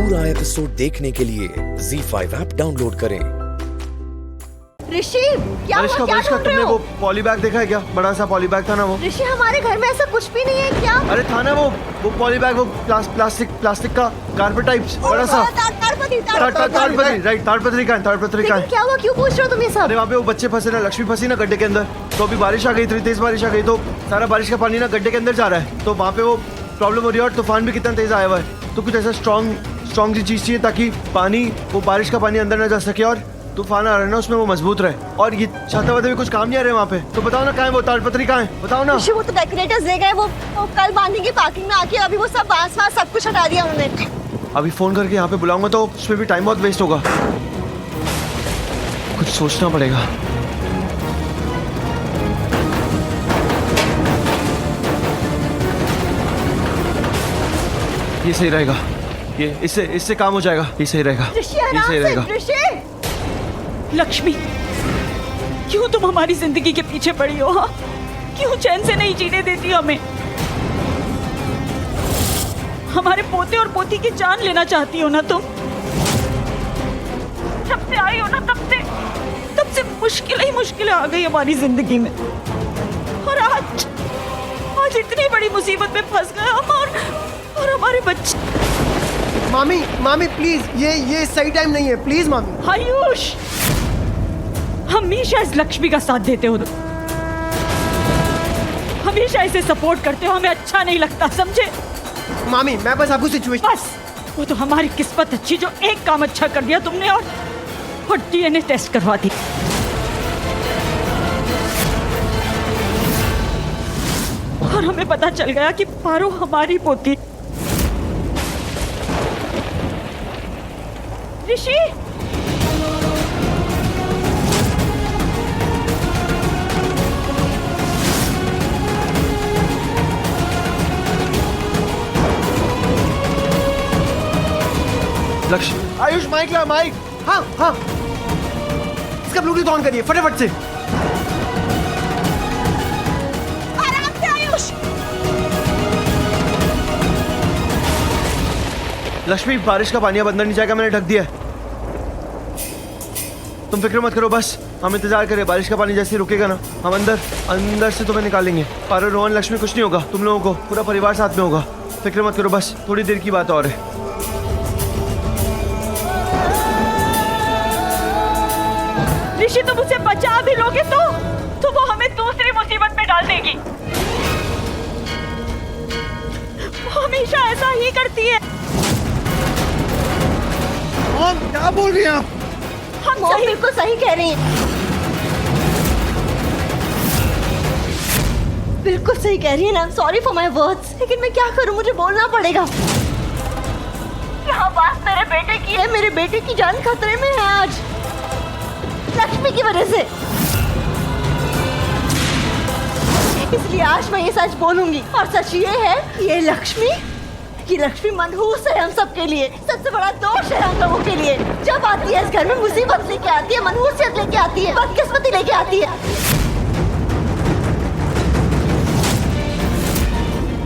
पूरा एपिसोड देखने के लिए ZEE5 ऐप डाउनलोड करें। ऋषि, क्या हुआ? क्या ढूंढ रहे तुमने हो? वो पॉली बैग देखा है क्या? बड़ा सा पॉली बैग था ना वो। ऋषि, हमारे घर में ऐसा कुछ भी नहीं है क्या? अरे था ना वो पॉली बैग, वो प्लास्टिक का कारपेट टाइप बड़ा सा। ताड़पत्री, राइट, ताड़पत्री का है। क्या हुआ? क्यों पूछ रहे हो तुम ये सब? अरे वहाँ पे वो बच्चे फंसे ना, लक्ष्मी फंसी ना गड्ढे के अंदर। तो अभी बारिश आ गई, इतनी तेज बारिश आ गई तो सारा बारिश का पानी ना गड्ढे के अंदर जा रहा है। तो वहाँ पे वो प्रॉब्लम हो रही है और तूफान भी कितना तेज आया हुआ है। तो कुछ ऐसा स्ट्रॉन्ग सी चीज चाहिए ताकि पानी, वो बारिश का पानी अंदर ना जा सके और तूफान आ रहा है ना उसमें वो मजबूत रहे। और ये छाता वाते भी कुछ काम नहीं आ रहे वहाँ पे। तो बताओ ना कहाँ है वो ताड़पत्री, कहाँ है बताओ ना। ऋषि, वो तो डेकोरेटर्स दे गए, वो कल बांधेंगे पार्किंग में आके। अभी वो सब बांस सब कुछ हटा दिया उन्होंने। अभी फोन करके यहाँ पे बुलाऊंगा तो उसमें भी टाइम बहुत वेस्ट होगा। कुछ सोचना पड़ेगा। ये सही रहेगा, ये इससे काम हो जाएगा। ये सही रहेगा, ऋषि, ये आराम सही से। रहेगा। ऋषि, लक्ष्मी, क्यों तुम हमारी जिंदगी के पीछे पड़ी हो? हाँ, क्यों चैन से नहीं जीने देती हमें? हमारे पोते और पोती की जान लेना चाहती हो ना तुम? जब से आई हो ना तब से मुश्किलें आ गई हमारी जिंदगी में। और आज इतनी बड़ी मुसीबत में फंस गए हम और हमारे बच्चे। मामी प्लीज, ये सही टाइम नहीं है, प्लीज मामी। आयुष, हमेशा इस लक्ष्मी का साथ देते हो, हमेशा इसे सपोर्ट करते हो, हमें अच्छा नहीं लगता, समझे? मामी, मैं बस आपको सिचुएशन। बस, वो तो हमारी किस्मत अच्छी जो एक काम अच्छा कर दिया तुमने और DNA टेस्ट करवा दी। और हमें पता चल गया कि पारो हमारी पोती। ऋषि, लक्ष्य, आयुष माइक ला, माइक। हाँ, इसका ब्लूटूथ ऑन करिए फटाफट से। आराम से आयुष। लक्ष्मी, बारिश का पानी अब अंदर नहीं जाएगा, मैंने ढक दिया है। तुम फिक्र मत करो, बस हम इंतजार करें। बारिश का पानी जैसे ही रुकेगा ना, हम अंदर से तुम्हें निकालेंगे। पारो, रोहन, लक्ष्मी, कुछ नहीं होगा। तुम लोगों को पूरा परिवार साथ में होगा। फिक्र मत करो, बस थोड़ी देर की बात और है। ऋषि, तुम उसे बचा भी लोगे तो वो हमें दूसरी मुसीबत में डाल देगी। वो हमेशा ऐसा ही करती है। क्या बोल रही हैं आप? हम मॉम सही बिल्कुल सही कह रही हैं। बिल्कुल सही कह रही है ना। सॉरी फॉर माय वर्ड्स, लेकिन मैं क्या करूं, मुझे बोलना पड़ेगा। यहाँ बात मेरे बेटे की है, मेरे बेटे की जान खतरे में है आज, लक्ष्मी की वजह से। इसलिए आज मैं ये सच बोलूंगी, और सच ये है, ये लक्ष्मी मनहूस है हम सबके लिए। सबसे बड़ा दोष है हम लोगों के लिए। जब आती है इस घर में मुसीबत लेके आती है, मनहूसियत लेके आती है, बदकिस्मती लेके आती है।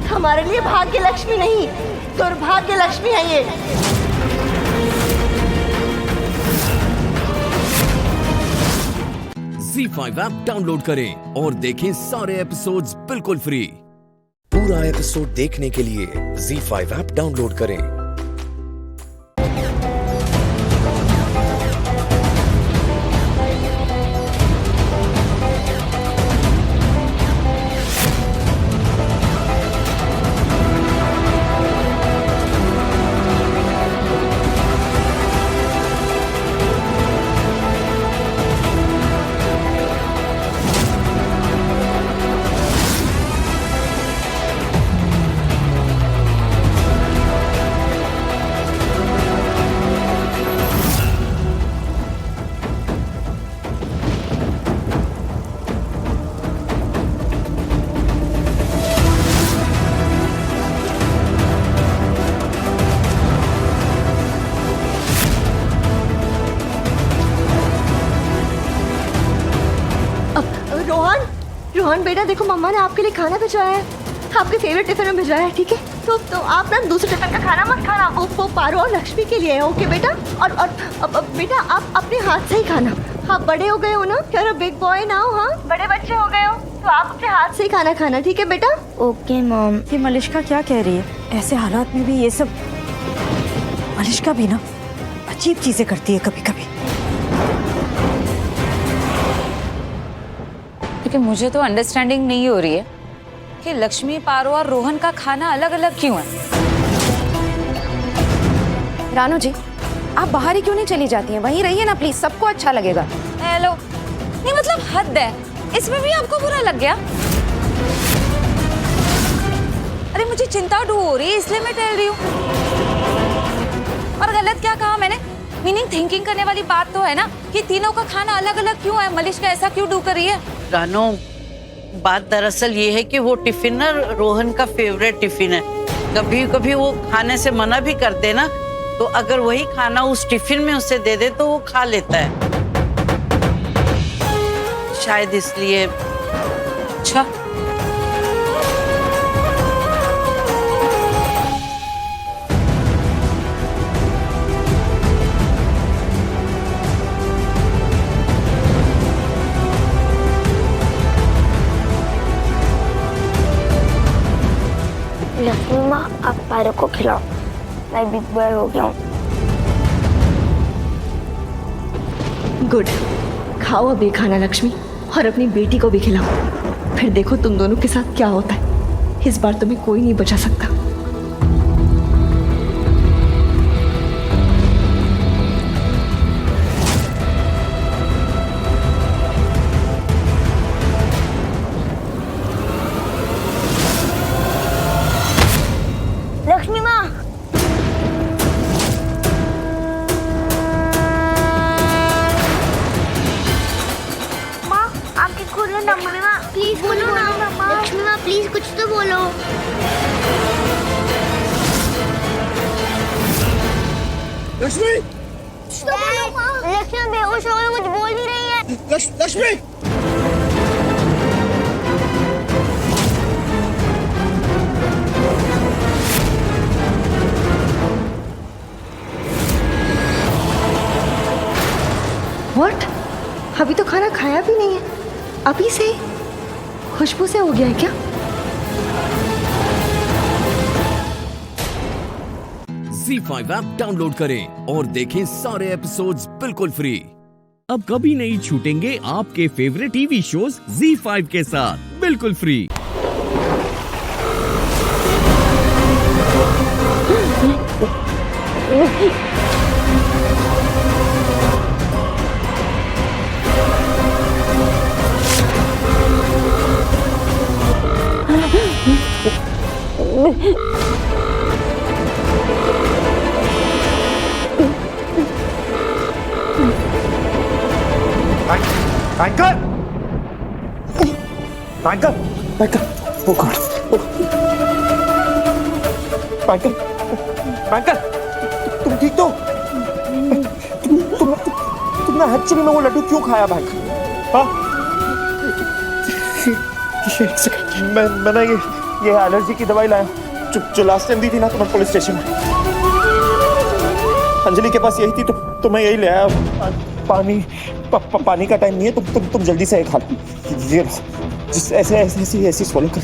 हमारे लिए भाग्य लक्ष्मी नहीं, दुर्भाग्य लक्ष्मी है ये। ZEE5 ऐप डाउनलोड करें और देखें सारे एपिसोड्स बिल्कुल फ्री। पूरा एपिसोड देखने के लिए ZEE5 ऐप डाउनलोड करें। रोहन बेटा, देखो मम्मा ने आपके लिए खाना भिजवाया है, आपके फेवरेट टिफिन में भिजवाया है, ठीक है? तो आप ना दूसरे टिफिन का खाना मत खाना, वो पारो और लक्ष्मी के लिए है, ओके बेटा? और अब बेटा आप अपने हाथ से ही खाना। आप बड़े हो गए हो ना, क्या बिग बॉय ना हो, हाँ बड़े बच्चे हो गए हो, तो आप अपने हाथ से ही खाना खाना, ठीक है बेटा? Okay mom. ये मलिश्का क्या कह रही है? ऐसे हालात में भी ये सब, मलिश्का भी ना अजीब चीजें करती है कभी कभी। लेकिन मुझे तो अंडरस्टैंडिंग नहीं हो रही है कि लक्ष्मी, पारो और रोहन का खाना अलग अलग क्यों है। रानू जी, आप बाहर ही क्यों नहीं चली जाती हैं? वहीं रहिए ना प्लीज, सबको अच्छा लगेगा। हेलो, नहीं मतलब हद है, इसमें भी आपको बुरा लग गया? अरे मुझे चिंता हो रही है इसलिए मैं टहल रही हूँ। और गलत क्या कहा मैंने? मीनिंग थिंकिंग करने वाली बात तो है ना कि तीनों का खाना अलग अलग क्यों है, मलिश्का ऐसा क्यों डू कर रही है? रानो, बात दरअसल ये है कि वो टिफिन ना रोहन का फेवरेट टिफिन है। कभी कभी वो खाने से मना भी कर दे ना, तो अगर वही खाना उस टिफिन में उसे दे दे तो वो खा लेता है, शायद इसलिए। अच्छा, लक्ष्मी माँ, आप पारो को खिलाओ, मैं बिग बॉय हो गया हूँ। गुड, खाओ अभी खाना लक्ष्मी, और अपनी बेटी को भी खिलाओ। फिर देखो तुम दोनों के साथ क्या होता है। इस बार तुम्हें कोई नहीं बचा सकता। लक्ष्मी माँ, माँ आपके खोलो ना, मम्मी माँ प्लीज बोलो ना। लक्ष्मी माँ प्लीज कुछ तो बोलो। लक्ष्मी, लक्ष्मी बेहोश हो गई, कुछ बोल भी रही है। लक्ष्मी, व्हाट? अभी तो खाना खाया भी नहीं है, अभी से खुशबू से हो गया है क्या? Z5 ऐप डाउनलोड करें और देखें सारे एपिसोड्स बिल्कुल फ्री। अब कभी नहीं छूटेंगे आपके फेवरेट टीवी शोज Z5 के साथ बिल्कुल फ्री। बैंकर, बैंकर, बैंकर, ओ गॉड, बैंकर, बैंकर, तुम ठीक तो? तुमने एक्चुअली में वो लड्डू क्यों खाया बैंकर? हाँ? एक सेकंड, मैंने ये एलर्जी की दवाई लाया जो लास्ट टाइम दी थी ना तुम्हें पुलिस स्टेशन में। अंजलि के पास यही थी तो मैं यही ले आया। पानी का टाइम नहीं है, तुम जल्दी से खा लो। ये ऐसे swallow कर।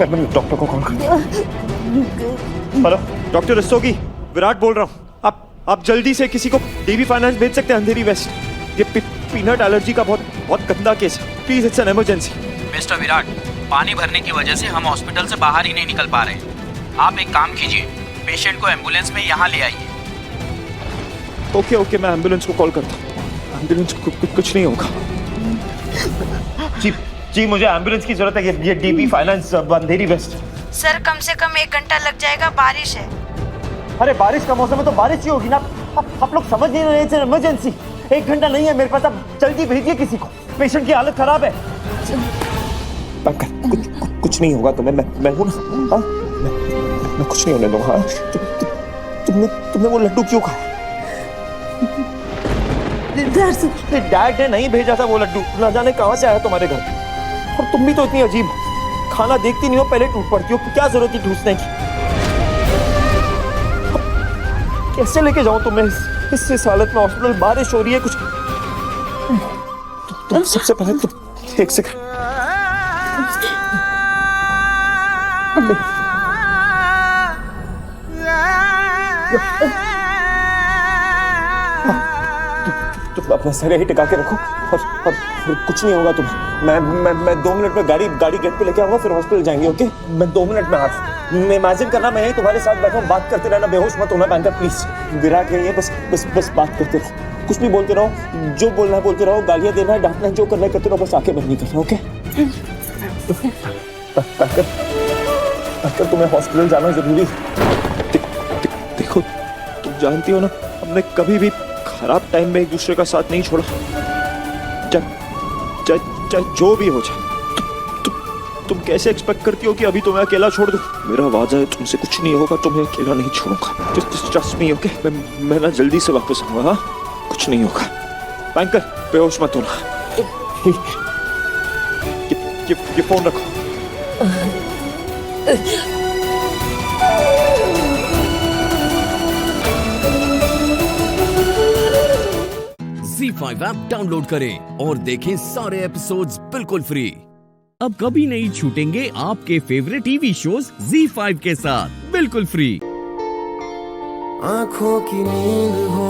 मैं डॉक्टर को कॉल कर। हेलो डॉक्टर रस्तोगी, विराट बोल रहा हूँ। आप जल्दी से किसी को डीबी फाइनेंस भेज सकते हैं अंधेरी वेस्ट। ये पीनट एलर्जी का बहुत गंदा केस है। Please, it's an emergency. Mister Virat, पानी भरने की वजह से हम हॉस्पिटल से बाहर ही नहीं निकल पा रहे। आप एक काम कीजिए, पेशेंट को एम्बुलेंस में यहाँ ले आइए। ओके, मैं एम्बुलेंस को कॉल करता हूँ। एम्बुलेंस को कुछ नहीं होगा। जी मुझे एम्बुलेंस की जरूरत है। ये डीबी फाइनेंस अंधेरी वेस्ट। सर कम से कम 1 घंटा लग जाएगा, बारिश है। अरे बारिश का मौसम है तो बारिश ही होगी ना। आप लोग समझ नहीं रहे, इट्स इमरजेंसी। 1 घंटा नहीं है मेरे पास, अब जल्दी भेजिए किसी को, पेशेंट की हालत खराब है। कुछ नहीं होगा तुम्हें, मैं हूं ना। हाँ, मैं कुछ नहीं होने दूंगा। हाँ? तुमने वो लड्डू क्यों खाया? डैड ने नहीं भेजा था वो लड्डू, ना जाने कहाँ से आया तुम्हारे घर। और तुम भी तो इतनी अजीब, खाना देखती नहीं हो पहले टूट पड़ती हो, क्या जरूरत थी ठूसने की। कैसे लेके जाऊं तुम्हें इस हालत में हॉस्पिटल, बारिश हो रही है कुछ। तुम सबसे पहले तुम एक सेकंड तुम अपना सर यही टिका के रखो और फिर कुछ नहीं होगा तुम्हें। मैं 2 मिनट में गाड़ी गेट पे लेके आऊंगा, फिर हॉस्पिटल जाएंगे। ओके, मैं 2 मिनट में मैं इमेजिन करना मैं यही तुम्हारे साथ बैठा हूँ, बात करते रहना, बेहोश मत होना बैंकर प्लीज। विराट यही है, बस बात करते रहो, कुछ भी बोलते रहो, जो बोलना है बोलते रहो, गालियां देना है, डांटना है, जो करना है करते रहो, बस आंखें बंद नहीं करना। ओके बैंकर, तुम्हें हॉस्पिटल जाना जरूरी। देखो तुम जानती हो ना, हमने कभी भी खराब टाइम में एक दूसरे का साथ नहीं छोड़ा, चाहे जो भी हो जाए। तुम कैसे एक्सपेक्ट करती हो कि अभी तुम्हें अकेला छोड़ दूं? मेरा वादा है तुमसे कुछ नहीं होगा, तुम्हें अकेला नहीं छोड़ूंगा। Trust me, okay? मैं ना जल्दी से वापस आऊंगा। हाँ, कुछ नहीं होगा। बैंकर, बेहोश मत होना। ये फोन रखो। Z5 ऐप डाउनलोड करें और देखें सारे एपिसोड्स बिल्कुल फ्री। अब कभी नहीं छूटेंगे आपके फेवरेट टीवी शोज Z5 के साथ बिल्कुल फ्री। आँखों की नींद हो,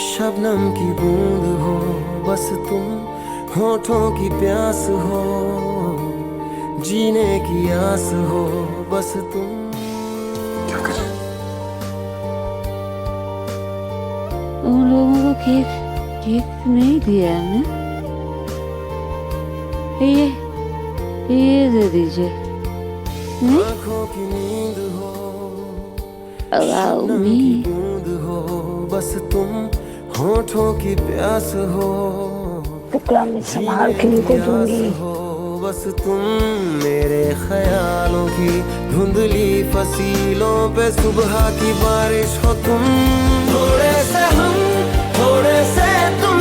शबनम की बूंद हो, बस तुम होठों की प्यास हो, जीने की आस हो, बस तुम। क्या कर? उन लोगों को केक नहीं दिया है ना? ये दे दीजिए। आँखों की नींद हो, Allow शबनम me. की बूंद हो, बस तुम होठों की प्यास हो, टुकड़ा में संभाल के लेके दूंगी। हो, बस तुम मेरे ख्यालों की धुंधली फसीलों पे सुबह की बारिश हो तुम। थोड़े से हम, थोड़े से तुम,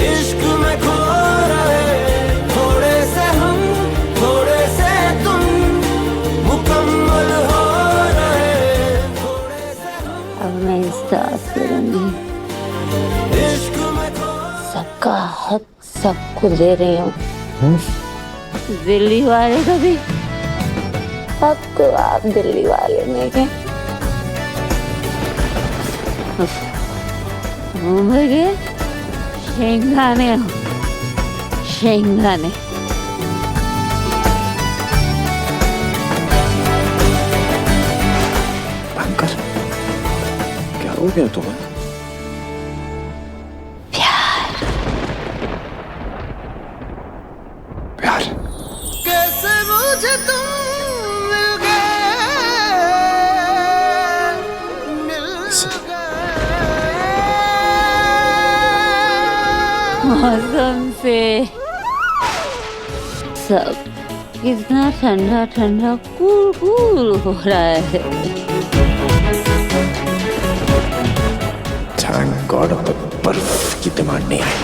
इश्क में खो रहे। थोड़े से हम, थोड़े से तुम, मुकम्मल हो रहे। थोड़े से हम, अब मैं एहसास करूंगी, इश्क में खो। सबका हक सबको दे रही हूँ। दिल्ली वाले का भी अब तो आप दिल्ली वाले में क्या मुंबई के शेंगाने हो, शेंगाने। बैंकर, क्या हो गया तुम्हें? प्यार कैसे मुझे तुम मिल गए, मिल मौसम से सब कितना ठंडा ठंडा कूल कूल हो रहा है। थैंक गॉड बर्फ की डिमांड नहीं आई।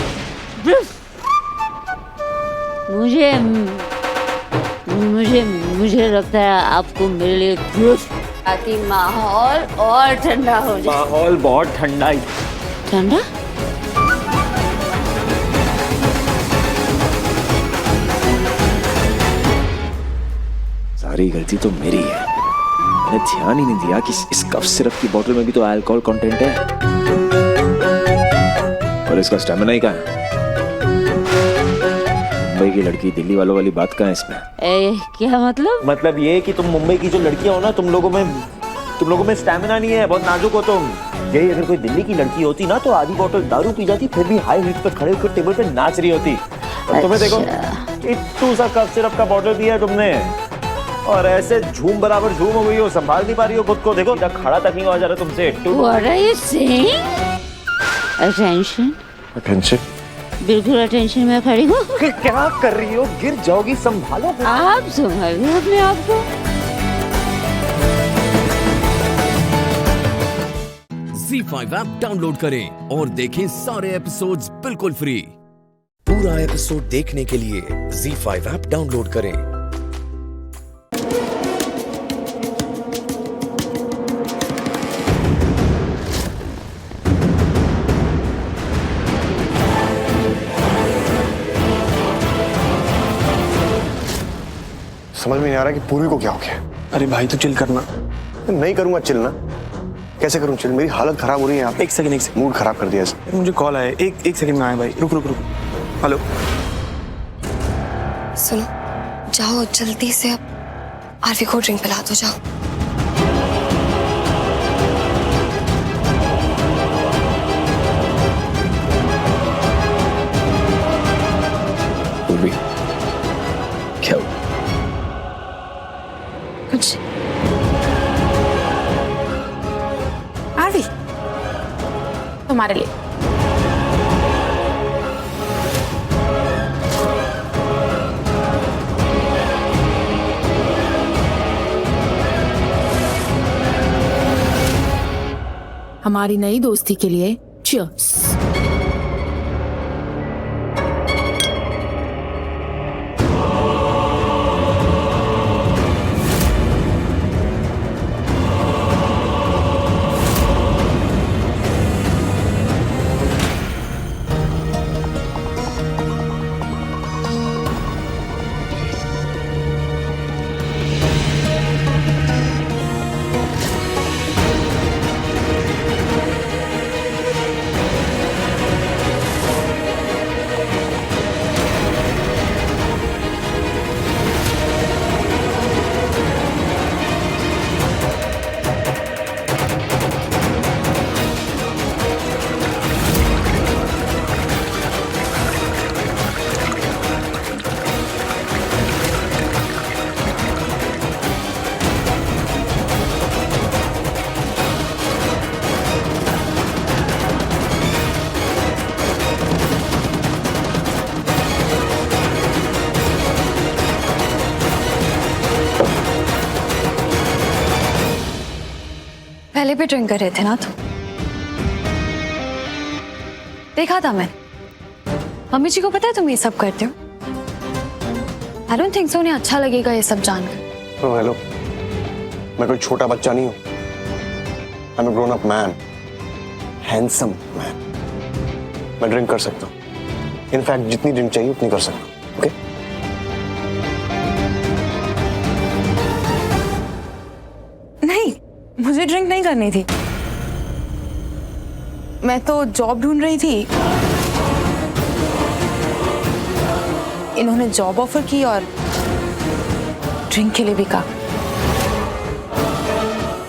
मुझे लगता है आपको मेरे लिए ताकि माहौल और ठंडा हो जाए। माहौल बहुत ठंडा ही। ठंडा? सारी गलती तो मेरी है, मैंने ध्यान ही नहीं दिया कि इस कफ सिरप की बोतल में भी तो अल्कोहल कंटेंट है। और इसका स्टेमिना ही कहाँ है? मुंबई की लड़की दिल्ली वालों वाली बात कहाँ है इसमें? क्या मतलब? मतलब ये कि तुम मुंबई की जो लड़कियां हो ना, तुम लोगों में स्टेमिना नहीं है, बहुत नाजुक हो तुम। यही अगर कोई दिल्ली की लड़की होती ना तो आधी बोतल दारू पी जाती, फिर भी हाई हीट पे खड़े होकर टेबल पे नाच रही होती। और तुम्हें देखो, इतू सा कफ सिरप का बॉटल दिया तुमने और ऐसे झूम बराबर झूम हो गई हो, संभाल नहीं पा रही हो खुद को। देखो खड़ा तक नहीं हुआ जा रहा तुमसे। What are you saying? Attention. Attention? बिल्कुल अटेंशन में खड़ी हूँ। क्या कर रही हो? गिर जाओगी, संभालो। आप संभालिए अपने आप को। ZEE5 ऐप डाउनलोड करें और देखें सारे एपिसोड्स बिल्कुल फ्री। पूरा एपिसोड देखने के लिए ZEE5 ऐप डाउनलोड करें। समझ में नहीं आ रहा कि पूर्वी को क्या हो गया। अरे भाई तो चिल करना। नहीं करूंगा चिल ना, कैसे करूं चिल? मेरी हालत खराब हो रही है यहाँ पे। एक सेकंड मूड खराब कर दिया इसने। मुझे कॉल आया, एक सेकंड में आया भाई। रुक। हेलो सुनो, जाओ जल्दी से अब आरवी को ड्रिंक पिला दो, जाओ। पूर्वी क्या हुआ? कुछ आरवी तुम्हारे लिए। हमारी नई दोस्ती के लिए चीयर्स। पहले भी ड्रिंक कर रहे थे ना तुम? देखा था मैं। मम्मी जी को पता है तुम ये सब करते हो? आई डोंट थिंक सो उन्हें अच्छा लगेगा ये सब जानकर। हेलो, मैं कोई छोटा बच्चा नहीं हूँ। I am a grown up man, handsome man. मैं ड्रिंक कर सकता हूँ। इनफैक्ट जितनी ड्रिंक चाहिए उतनी कर सकता हूँ। ओके? नहीं, मुझे ड्रिंक नहीं करनी थी। मैं तो जॉब ढूंढ रही थी। इन्होंने जॉब ऑफर की और ड्रिंक के लिए भी कहा,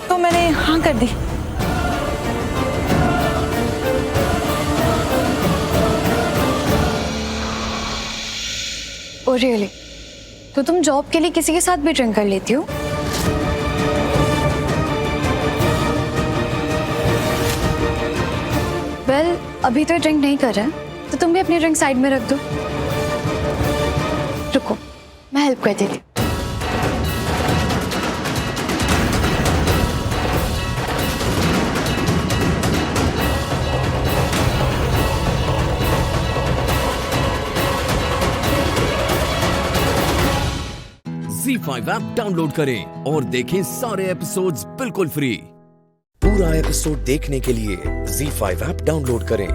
तो मैंने हाँ कर दी। Oh really? तो तुम जॉब के लिए किसी के साथ भी ड्रिंक कर लेती हो? वेल, अभी तो ड्रिंक नहीं कर रहा है, तो तुम भी अपनी ड्रिंक साइड में रख दो। रुको, मैं हेल्प कर देती हूँ। ZEE5 ऐप डाउनलोड करें और देखें सारे एपिसोड्स बिल्कुल फ्री। पूरा एपिसोड देखने के लिए ZEE5 ऐप डाउनलोड करें।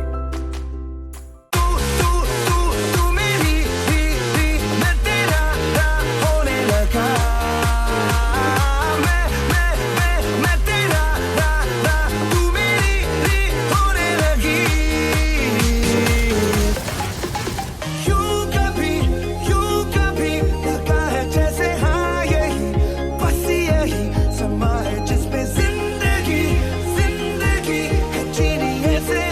जिसपे जिंदगी जिंदगी है जीनी ऐसे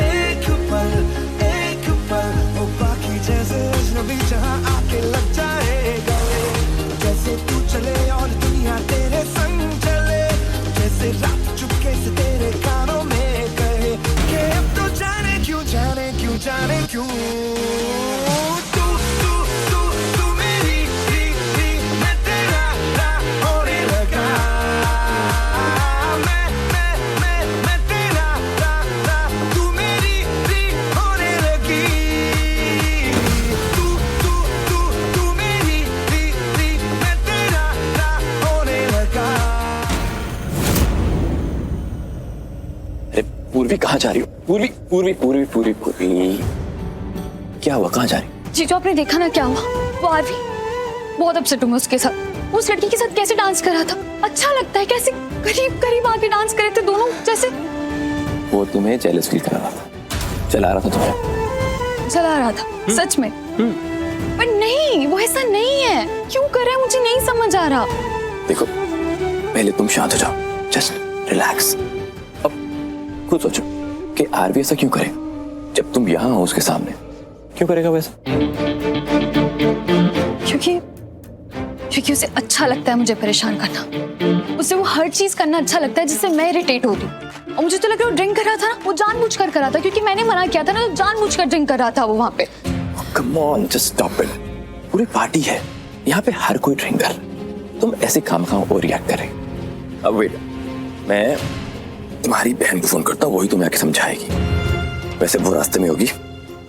पूर्वी कहाँ जा रही हो? पूर्वी पूर्वी पूर्वी पूर्वी पूर्वी क्या हुआ? कहाँ जा रही? जीजू आपने देखा ना क्या हुआ? वो आरवी बहुत अपसेट हूँ मैं उसके साथ। उस लड़की के साथ कैसे डांस कर रहा था, अच्छा लगता है। कैसे करीब करीब आके डांस करे थे दोनों जैसे। वो तुम्हें जेलस फील करा रहा था, चला रहा था तुम्हें, चला रहा था सच में। पर नहीं, वो ऐसा नहीं है। क्यों कर रहा है मुझे नहीं समझ आ रहा। देखो पहले तुम शांत हो जाओ, जस्ट रिलैक्स। अब खुद सोचो कि आरवी ऐसा क्यों करे जब तुम यहाँ हो उसके सामने। क्यों करेगा वैसा? क्योंकि उसे अच्छा लगता है मुझे परेशान करना। उसे वो हर चीज करना अच्छा लगता है जिससे मैं इरिटेट हो रही। और मुझे तो लग रहा है वो ड्रिंक कर रहा था ना, वो जानबूझकर कर रहा था, क्योंकि मैंने मना किया था ना, तो जानबूझकर ड्रिंक कर रहा था वो वहाँ पे। Come on, just stop it. पूरी पार्टी है यहाँ पे, हर कोई ड्रिंक कर, तुम ऐसे खामखाम और रिएक्ट कर रहे। अब वेट, मैं तुम्हारी बहन को फोन करता हूँ, वही तुम्हें आके समझाएगी। वैसे वो रास्ते में होगी,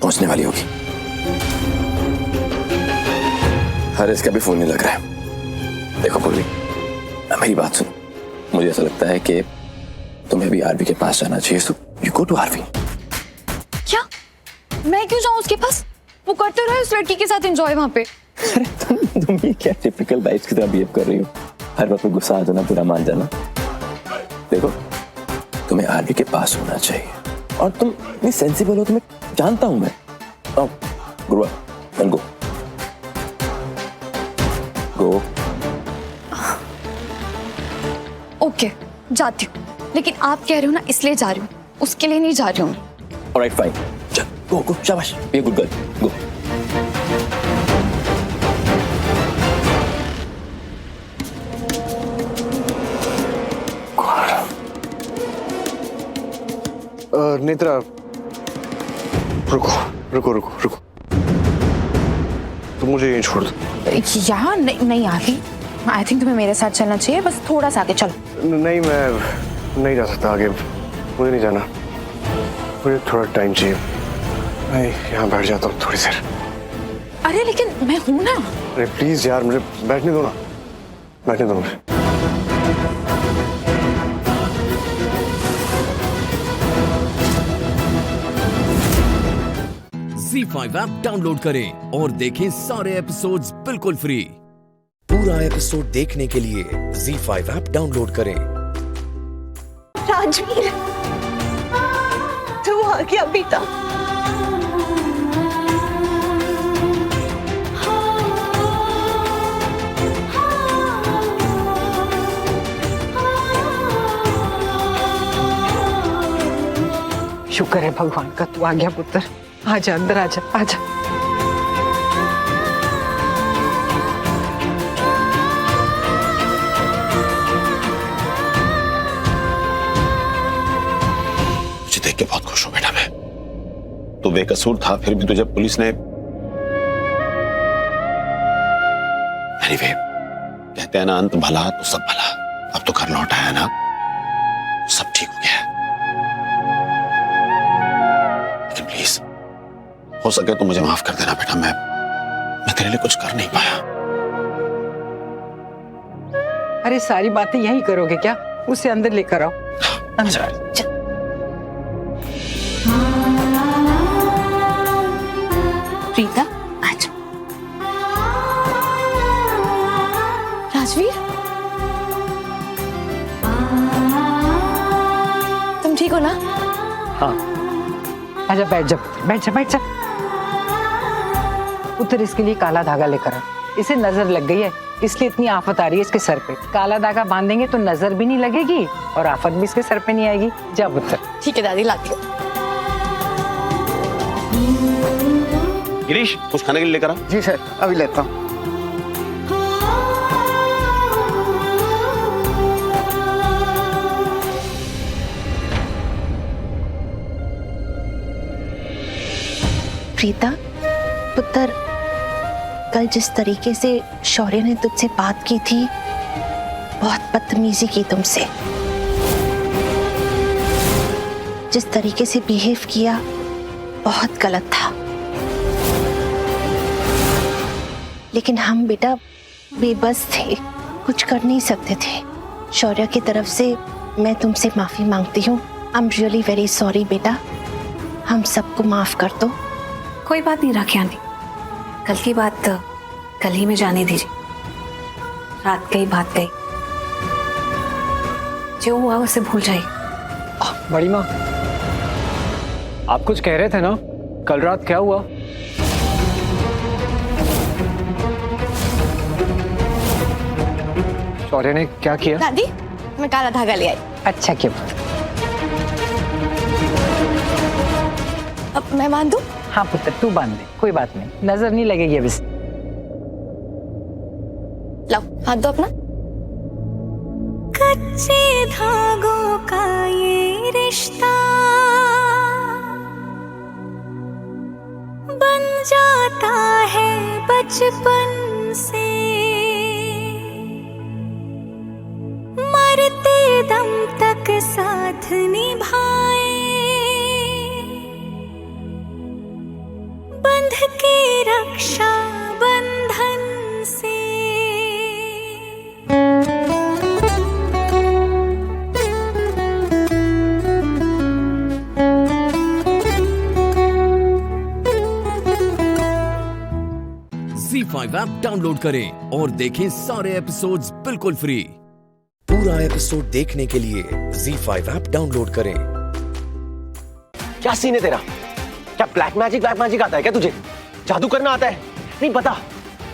पहुंचने वाली होगी। हरीश का भी फोन नहीं लग रहा है। देखो पूर्वी, मेरी बात सुनो, मुझे ऐसा लगता है कि तुम्हें भी आरवी के पास जाना चाहिए। So you go to RV. क्या? मैं क्यों जाऊं उसके पास? वो करते रहे उस लड़की के साथ एंजॉय वहाँ पे। अरे तुम ये क्या टिपिकल वाइफ्स की तरह बिहेव कर रही हो? हर वक्त गुस्सा आ जाना, बुरा मान जाना। देखो तुम्हें आरवी के पास होना चाहिए, और तुम इतनी सेंसिबल हो, तुम्हें जानता हूं मैं। गुरुआ, गो गो। ओके जाती हूँ, लेकिन आप कह रहे हो ना इसलिए जा रही हूँ, उसके लिए नहीं जा रही हूँ। ऑलराइट फाइन, चल गो गो, शाबाश, बी अ गुड गर्ल, गो। नेत्रा रुको रुको रुको रुको, तुम मुझे यहीं छोड़ दो। यहाँ नहीं आती। आई थिंक तुम्हें मेरे साथ चलना चाहिए, बस थोड़ा सा आगे चलो। नहीं, मैं नहीं जा सकता आगे, मुझे नहीं जाना, मुझे थोड़ा टाइम चाहिए। मैं यहाँ बैठ जाता हूँ थोड़ी देर। अरे लेकिन मैं हूं ना। अरे प्लीज यार, मुझे बैठने दो ना, बैठने दो मुझे। ZEE5 ऐप डाउनलोड करें और देखें सारे एपिसोड्स बिल्कुल फ्री। पूरा एपिसोड देखने के लिए ZEE5 ऐप डाउनलोड करें। राजवीर, तू आ गया बेटा। शुक्र है भगवान का, तू आ गया पुत्र। आजा अंदर, आजा आजा। मुझे देख के बहुत खुश हूं बेटा मैं। तू बेकसूर था, फिर भी तुझे पुलिस ने। एनीवे, कहते हैं ना अंत भला तो सब भला। अब तो घर लौट आया ना, सब ठीक हो गया है। लेकिन प्लीज हो सके तो मुझे माफ कर देना बेटा, मैं तेरे लिए कुछ कर नहीं पाया। अरे सारी बातें यही करोगे क्या? उसे अंदर लेकर आओ। अंदर प्रीता, आजा। राजवीर, तुम ठीक हो ना? हाँ, आजा, बैठ जा बैठ जा बैठ जा। पुत्र इसके लिए काला धागा लेकर आ। इसे नजर लग गई है, इसलिए इतनी आफत आ रही है इसके सर पे। काला धागा बांधेंगे तो नजर भी नहीं लगेगी और आफत भी इसके सर पे नहीं आएगी। जा पुत्र। ठीक है दादी, लाती हूँ। गिरीश, कुछ खाने के लिए लेकर आ। जी सर, अभी लेता हूँ। प्रीता पुत्र, कल जिस तरीके से शौर्य ने तुझसे बात की थी, बहुत बदतमीजी की तुमसे। जिस तरीके से बिहेव किया, बहुत गलत था। लेकिन हम बेटा बेबस थे, कुछ कर नहीं सकते थे। शौर्य की तरफ से मैं तुमसे माफी मांगती हूँ I am really very sorry बेटा, हम सबको माफ कर दो। कोई बात नहीं राखी आंटी, कल की बात कल ही में जाने दीजिए। रात गई बात गई, जो हुआ उसे भूल जाइए। बड़ी माँ, आप कुछ कह रहे थे ना, कल रात क्या हुआ? शौर्य ने क्या किया? दादी, मैं काला धागा ले आई। अच्छा क्यों? अब मैं बांध दूं? हाँ पुत्र, तू बांध दे, कोई बात नहीं, नजर नहीं लगेगी अब इस। लाओ हाथ दो अपना। कच्चे धागों का ये रिश्ता बन जाता है बचपन से, मरते दम तक साथ निभाए, बंध के रक्षा बंधन से। ZEE5 ऐप डाउनलोड करें और देखें सारे एपिसोड्स बिल्कुल फ्री। पूरा एपिसोड देखने के लिए ZEE5 ऐप डाउनलोड करें। क्या सीन है तेरा? क्या ब्लैक मैजिक आता है क्या तुझे? जादू करना आता है? नहीं पता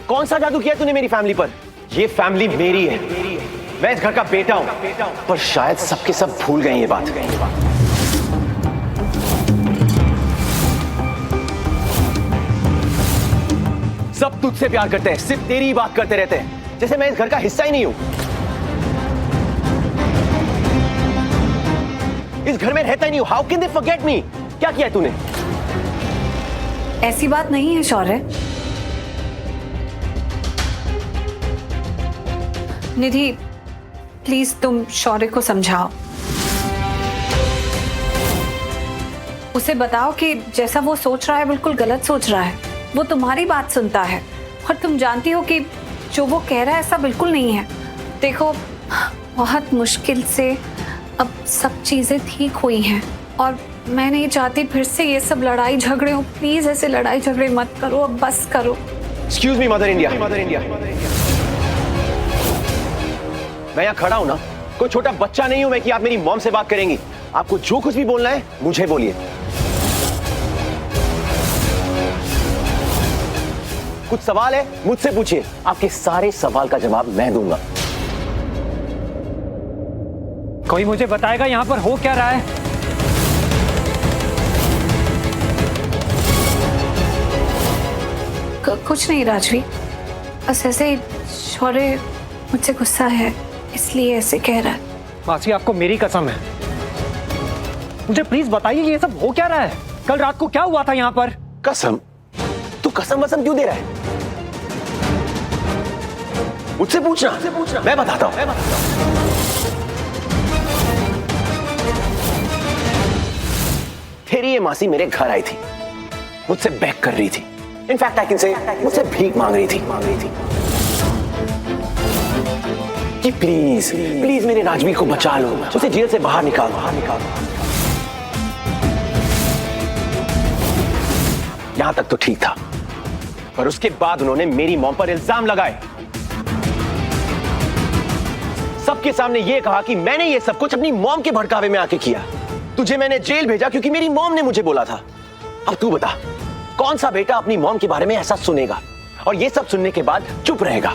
कौन सा जादू किया तूने मेरी फैमिली पर? ये फैमिली मेरी है, मैं इस घर का बेटा हूं, पर शायद सबके सब भूल गए ये बात। सब तुझसे प्यार करते हैं, सिर्फ तेरी ही बात करते रहते हैं, जैसे मैं इस घर का हिस्सा ही नहीं हूं। इस घर में रहता ही नहीं हूं। How can they forget me? क्या किया तूने? ऐसी बात नहीं है शौर्य। निधि, प्लीज तुम शौर्य को समझाओ, उसे बताओ कि जैसा वो सोच रहा है बिल्कुल गलत सोच रहा है। वो तुम्हारी बात सुनता है और तुम जानती हो कि जो वो कह रहा है ऐसा बिल्कुल नहीं है। देखो, बहुत मुश्किल से अब सब चीजें ठीक हुई हैं और मैं नहीं चाहती फिर से ये सब लड़ाई झगड़े हो। प्लीज ऐसे लड़ाई झगड़े मत करो, अब बस करो। एक्सक्यूज मी मदर इंडिया, मैं यहाँ खड़ा हूं ना, कोई छोटा बच्चा नहीं हूं मैं कि आप मेरी मॉम से बात करेंगी। आपको जो कुछ भी बोलना है मुझे बोलिए। कुछ सवाल है मुझसे पूछिए, आपके सारे सवाल का जवाब मैं दूंगा। कोई मुझे बताएगा यहाँ पर हो क्या रहा है? कुछ नहीं राजवी, बस ऐसे ही शौर्य मुझसे गुस्सा है इसलिए ऐसे कह रहा है। मासी, आपको मेरी कसम है, मुझे प्लीज बताइए ये सब हो क्या रहा है? कल रात को क्या हुआ था यहाँ पर? कसम? तू कसम वसम क्यों दे रहा है? मुझसे पूछना, मैं बताता हूं। तेरी ये मासी मेरे घर आई थी, मुझसे बेग कर रही थी, इनफैक्ट आई कैन से मुझसे भीख मांग रही थी कि प्लीज प्लीज मेरे राजवीर को बचा लो, उसे जेल से बाहर निकाल। यहां तक तो ठीक था, पर उसके बाद उन्होंने मेरी मॉम पर इल्जाम लगाए। सबके सामने ये कहा कि मैंने ये सब कुछ अपनी मॉम के भड़कावे में आके किया। तुझे मैंने जेल भेजा क्योंकि मेरी मॉम ने मुझे बोला था। अब तू बता, कौन सा बेटा अपनी मॉम के बारे में ऐसा सुनेगा और ये सब सुनने के बाद चुप रहेगा?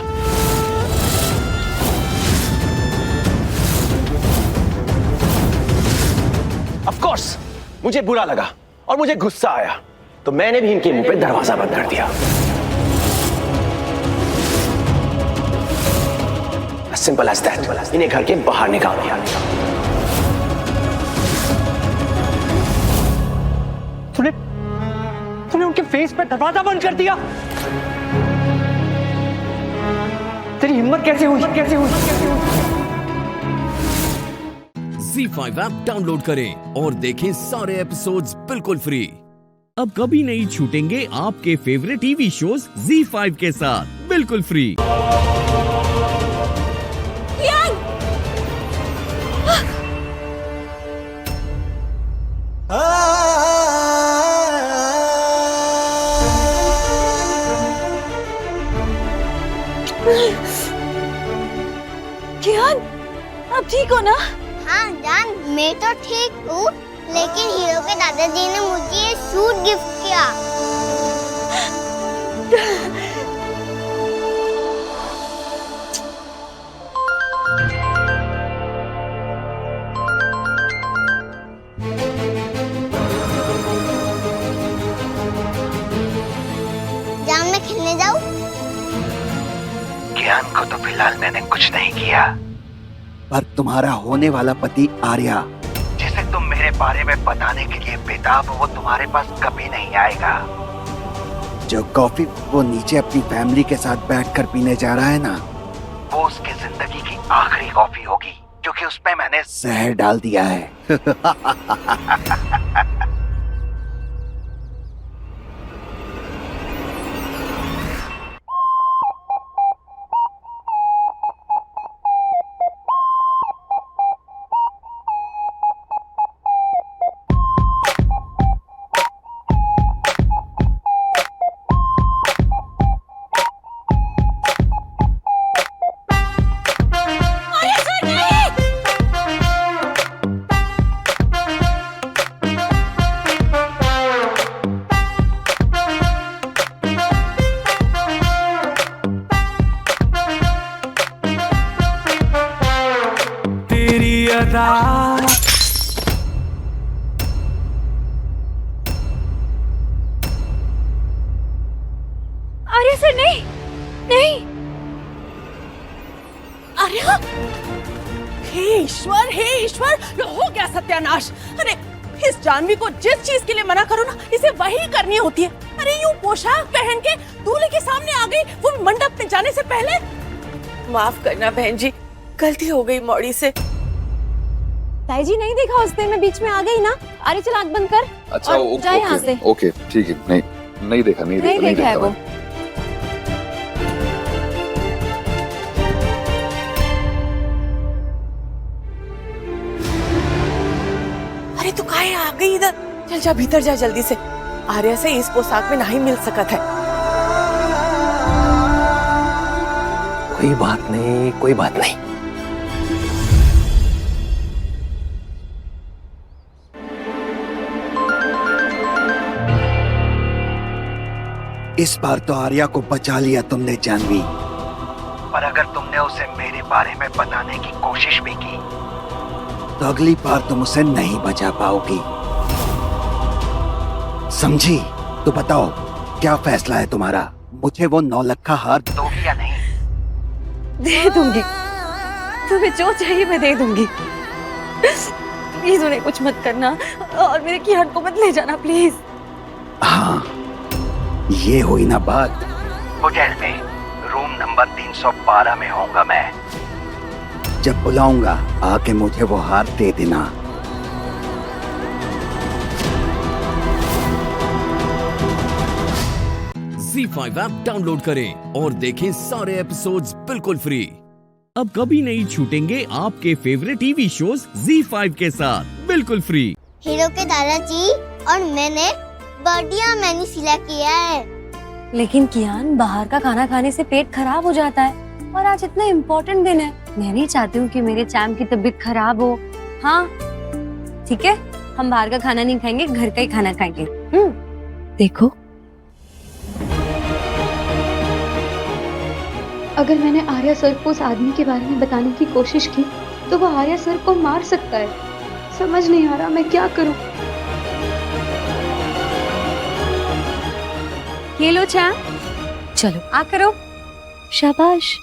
ऑफ कोर्स मुझे बुरा लगा और मुझे गुस्सा आया, तो मैंने भी इनके मुंह पे दरवाजा बंद कर दिया। Simple as that. इन्हें घर के बाहर निकाल दिया। तूने उनके फेस पे दरवाजा बंद कर दिया? तेरी हिम्मत कैसे हुई? ZEE5 ऐप डाउनलोड करें और देखें सारे एपिसोड्स बिल्कुल फ्री। अब कभी नहीं छूटेंगे आपके फेवरेट टीवी शोज ZEE5 के साथ बिल्कुल फ्री। कियान, आप ठीक हो ना? हाँ जान, मैं तो ठीक हूँ, लेकिन हीरो के दादाजी ने मुझे ये सूट गिफ्ट किया। जान मैं खेलने जाऊँ? ज्ञान को तो फिलहाल मैंने कुछ नहीं किया, पर तुम्हारा होने वाला पति आर्या, जिसे तुम मेरे बारे में बताने के लिए बेताब हो, वो तुम्हारे पास कभी नहीं आएगा। जो कॉफी वो नीचे अपनी फैमिली के साथ बैठकर पीने जा रहा है ना, वो उसकी जिंदगी की आखिरी कॉफी होगी, क्योंकि उसमें मैंने जहर डाल दिया है। आर्या सर नहीं, नहीं। आर्या, हे ईश्वर, हो गया सत्यानाश। अरे इस जानवी को जिस चीज के लिए मना करो ना, इसे वही करनी होती है। अरे यूं पोशाक पहन के दूल्हे के सामने आ गई, वो मंडप में जाने से पहले। माफ करना बहन जी, गलती हो गई मौड़ी से। ताई जी नहीं देखा उसने, मैं बीच में आ गई ना। अरे चल आँख बंद कर। अच्छा जा यहाँ से। ओके ठीक है, नहीं देखा नहीं देखा है वो। अरे तू काहे आ गई इधर? चल जा भीतर जा जल्दी से। आर्या से इस पोशाक में नहीं मिल सकत है। कोई बात नहीं, कोई बात नहीं। इस बार तो आर्या को बचा लिया तुमने जानवी, पर अगर तुमने उसे मेरे बारे में बताने की कोशिश भी की तो अगली बार तुम उसे नहीं बचा पाओगी, समझी? तो बताओ क्या फैसला है तुम्हारा? मुझे वो 9 लाख का हार दोगी या नहीं? दे दूंगी, तुम्हें जो चाहिए मैं दे दूंगी। प्लीज उन्हें कुछ मत करना और मेरे कियान को मत ले जाना प्लीज। हाँ ये हुई ना बात। होटल में रूम नंबर 312 में होऊंगा मैं। जब बुलाऊंगा आके मुझे वो हार दे देना। ZEE5 ऐप डाउनलोड करें और देखें सारे एपिसोड्स बिल्कुल फ्री। अब कभी नहीं छूटेंगे आपके फेवरेट टीवी शोज ZEE5 के साथ बिल्कुल फ्री। हीरो के दादाजी और मैंने बढ़िया मेन्यू सिलेक्ट किया है। लेकिन कियान, बाहर का खाना खाने से पेट खराब हो जाता है और आज इतना इम्पोर्टेंट दिन है। मैं नहीं चाहती हूँ कि मेरे चैम की तबीयत खराब हो। हाँ ठीक है, हम बाहर का खाना नहीं खाएंगे, घर का ही खाना खाएंगे। देखो अगर मैंने आर्या सर को उस आदमी के बारे में बताने की कोशिश की तो वो आर्या सर को मार सकता है। समझ नहीं आ रहा मैं क्या करूं। ये लो चैम, चलो आ करो। शाबाश।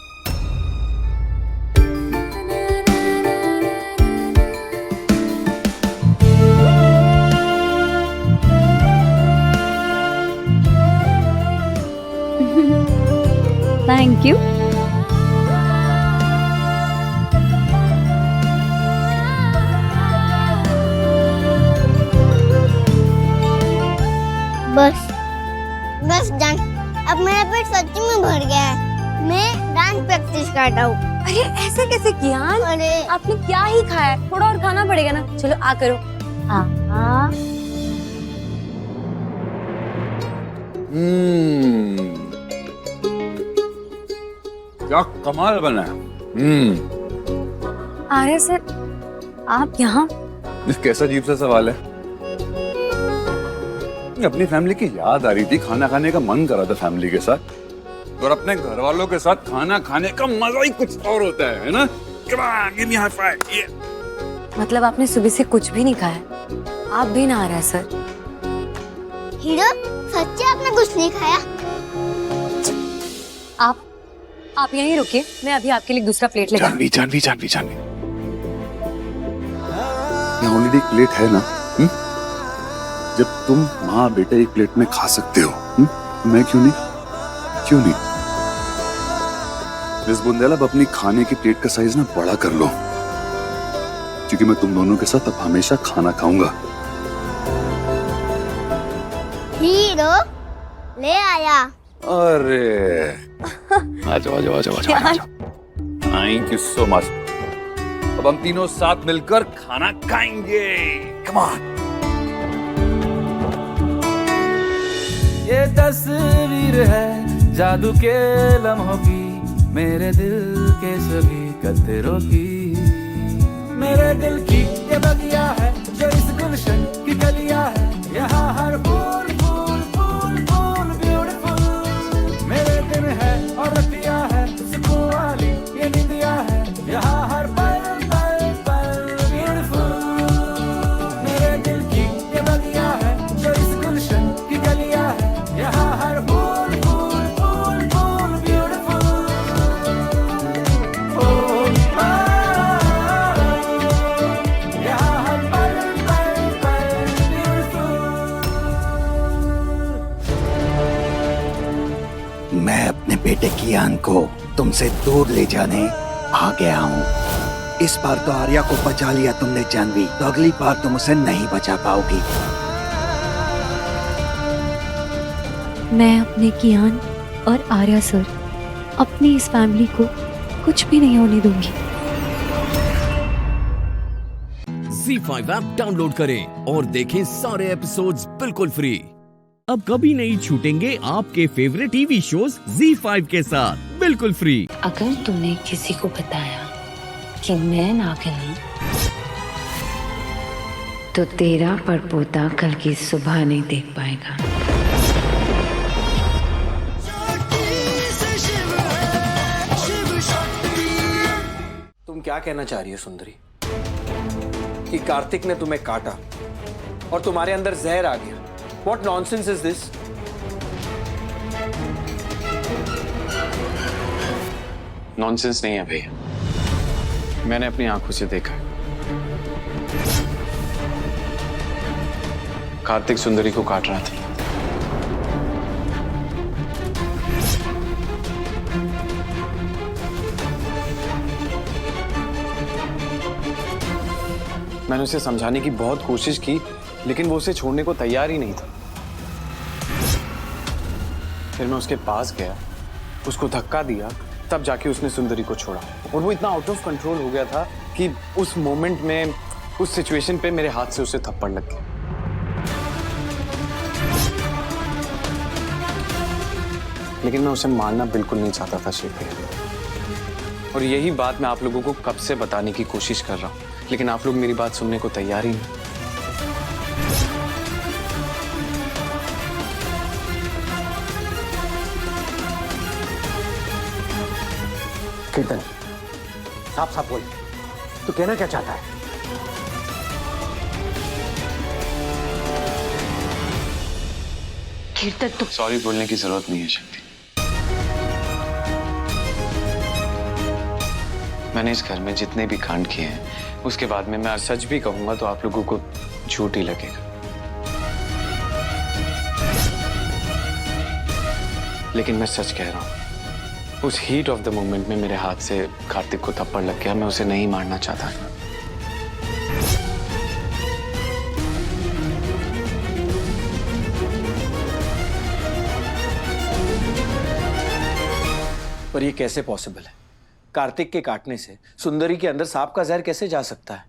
Thank you. बस जान, अब मेरा पेट सच्ची में भर गया है। मैं डांस प्रैक्टिस करता हूँ। अरे ऐसे कैसे कियान? अरे आपने क्या ही खाया है, थोड़ा और खाना पड़ेगा ना। चलो आ करो। क्या कमाल बना है। आर्या सर, आप यहाँ? कैसा अजीब सा सवाल है। अपनी फैमिली की याद आ रही थी, खाना खाने का मन कर रहा था फैमिली के साथ, और अपने घर वालों के साथ खाना खाने का मजा ही कुछ और होता है ना? Come on, give me a high five. Yeah. मतलब आपने सुबह से कुछ भी नहीं खाया? आप भी ना आर्या सर? हीरो, सच्ची आपने कुछ नहीं खाया? आप यहीं रुकिए, मैं अभी आपके लिए दूसरा प्लेट लेकर। जानवी जानवी जानवी जानवी, यहाँ ऑलरेडी एक प्लेट है ना? जब तुम माँ बेटे एक प्लेट में खा सकते हो, मैं क्यों नहीं? क्यों नहीं? मिस बुंदेला, अब अपनी खाने की प्लेट का साइज ना बड़ा कर लो, क्योंकि मैं तुम दोनों के साथ अब हमेशा खाना खाऊंगा। हीरो, ले आया। अरे आजाओ आजाओ आजाओ आजाओ। Thank you so much. अब हम तीनों साथ मिलकर खाना खाएंगे। Come on. ये तस्वीर है जादू के लम्हों की, मेरे दिल के सभी कतरों की। मेरे दिल की ये बगिया है जो इस गुलशन की गलियां है, यहाँ हर फूल फूल फूल फूल ब्यूटीफुल। मेरे दिन है और रतियां है, सुकून वाली ये नींदियां है, यहाँ हर पल पल पल ब्यूटीफुल। मेरे दिल की ये बगिया है जो इस गुलशन की गलियां है, यहाँ हर फूल फूल फूल फूल ब्यूटीफुल। यहाँ हर पल पल पल ब्यूटीफुल। मैं अपने बेटे कियान को तुमसे दूर ले जाने आ गया हूँ। इस बार तो आर्या को बचा लिया तुमने जानवी, तो अगली बार तुम उसे नहीं बचा पाओगी। मैं अपने कियान और आर्या सर, अपनी इस फैमिली को कुछ भी नहीं होने दूंगी। ZEE5 ऐप डाउनलोड करें और देखें सारे एपिसोड्स बिल्कुल फ्री। अब कभी नहीं छूटेंगे आपके फेवरेट टीवी शोज ZEE5 के साथ बिल्कुल फ्री। अगर तूने किसी को बताया कि मैं नागिन हूँ, तो तेरा परपोता कल की सुबह नहीं देख पाएगा। तुम क्या कहना चाह रही हो सुंदरी? कि कार्तिक ने तुम्हें काटा और तुम्हारे अंदर जहर आ गया? What nonsense is this? Nonsense नहीं है भैया, मैंने अपनी आंखों से देखा है। कार्तिक सुंदरी को काट रहा था। मैंने उसे समझाने की बहुत कोशिश की, लेकिन वो उसे छोड़ने को तैयार ही नहीं था। फिर मैं उसके पास गया, उसको धक्का दिया, तब जाके उसने सुंदरी को छोड़ा। और वो इतना आउट ऑफ कंट्रोल हो गया था कि उस मोमेंट में, उस सिचुएशन पे मेरे हाथ से उसे थप्पड़ लग गया। लेकिन मैं उसे मारना बिल्कुल नहीं चाहता था शेख भैया, और यही बात मैं आप लोगों को कब से बताने की कोशिश कर रहा हूँ, लेकिन आप लोग मेरी बात सुनने को तैयार ही नहीं। कीर्तन, साफ साफ बोल, तू कहना क्या चाहता है? कीर्तन, तुम सॉरी बोलने की जरूरत नहीं है शक्ति। मैंने इस घर में जितने भी कांड किए हैं, उसके बाद में मैं सच भी कहूंगा तो आप लोगों को झूठ ही लगेगा। लेकिन मैं सच कह रहा हूं, उस हीट ऑफ द मोमेंट में मेरे हाथ से कार्तिक को थप्पड़ लग गया। मैं उसे नहीं मारना चाहता। पर ये कैसे पॉसिबल है? कार्तिक के काटने से सुंदरी के अंदर सांप का जहर कैसे जा सकता है?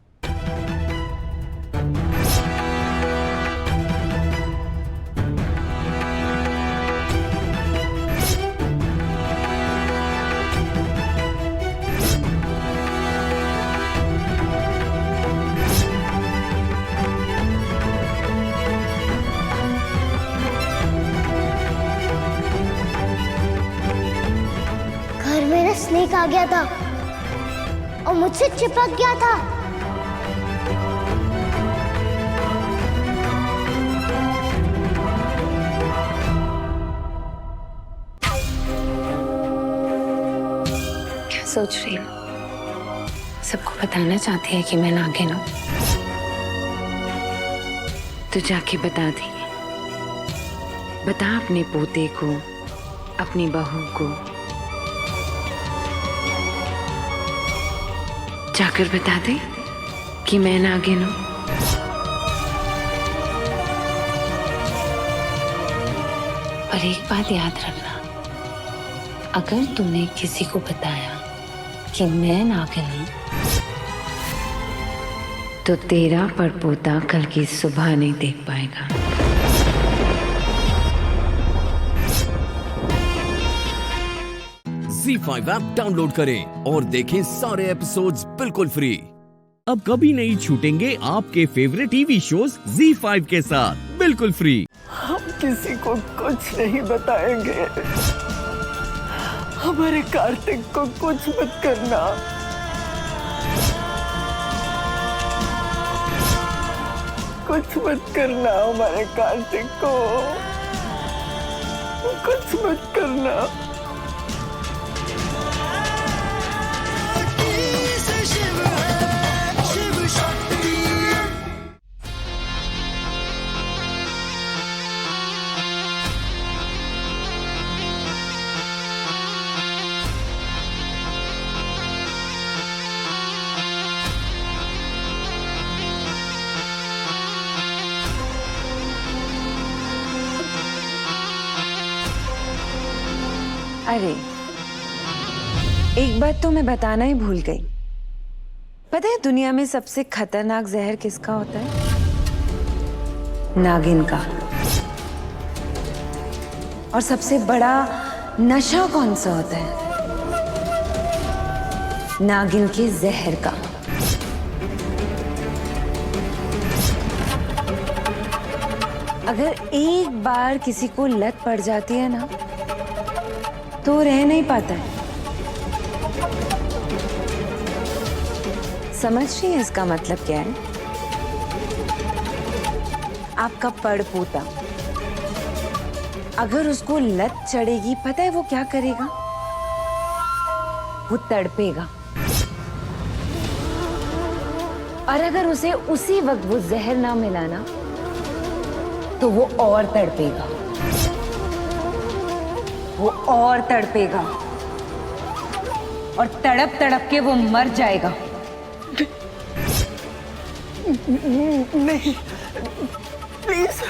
आ गया था और मुझसे चिपक गया था। क्या सोच रही हो? सबको बताना चाहती है कि मैं नागिन हूँ? तो जाके बता दी। बता अपने पोते को, अपनी बहू को, जाकर बता दे कि मैं नागिन हूँ। और एक बात याद रखना, अगर तूने किसी को बताया कि मैं नागिन हूँ तो तेरा परपोता कल की सुबह नहीं देख पाएगा। ZEE5 ऐप डाउनलोड करें और देखें सारे एपिसोड्स बिल्कुल फ्री। अब कभी नहीं छूटेंगे आपके फेवरेट टीवी शोज ZEE5 के साथ बिल्कुल फ्री। हम किसी को कुछ नहीं बताएंगे। हमारे कार्तिक को कुछ मत करना। कुछ मत करना हमारे कार्तिक को, कुछ मत करना। अरे एक बात तो मैं बताना ही भूल गई। पता है दुनिया में सबसे खतरनाक जहर किसका होता है? नागिन का। और सबसे बड़ा नशा कौन सा होता है? नागिन के जहर का। अगर एक बार किसी को लत पड़ जाती है ना तो रह नहीं पाता है। समझ रही है इसका मतलब क्या है? आपका पड़पोता अगर उसको लत चढ़ेगी, पता है वो क्या करेगा? वो तड़पेगा। और अगर उसे उसी वक्त वो जहर ना मिला ना तो वो और तड़पेगा, वो और तड़पेगा और तड़प तड़प के वो मर जाएगा। नहीं, प्लीज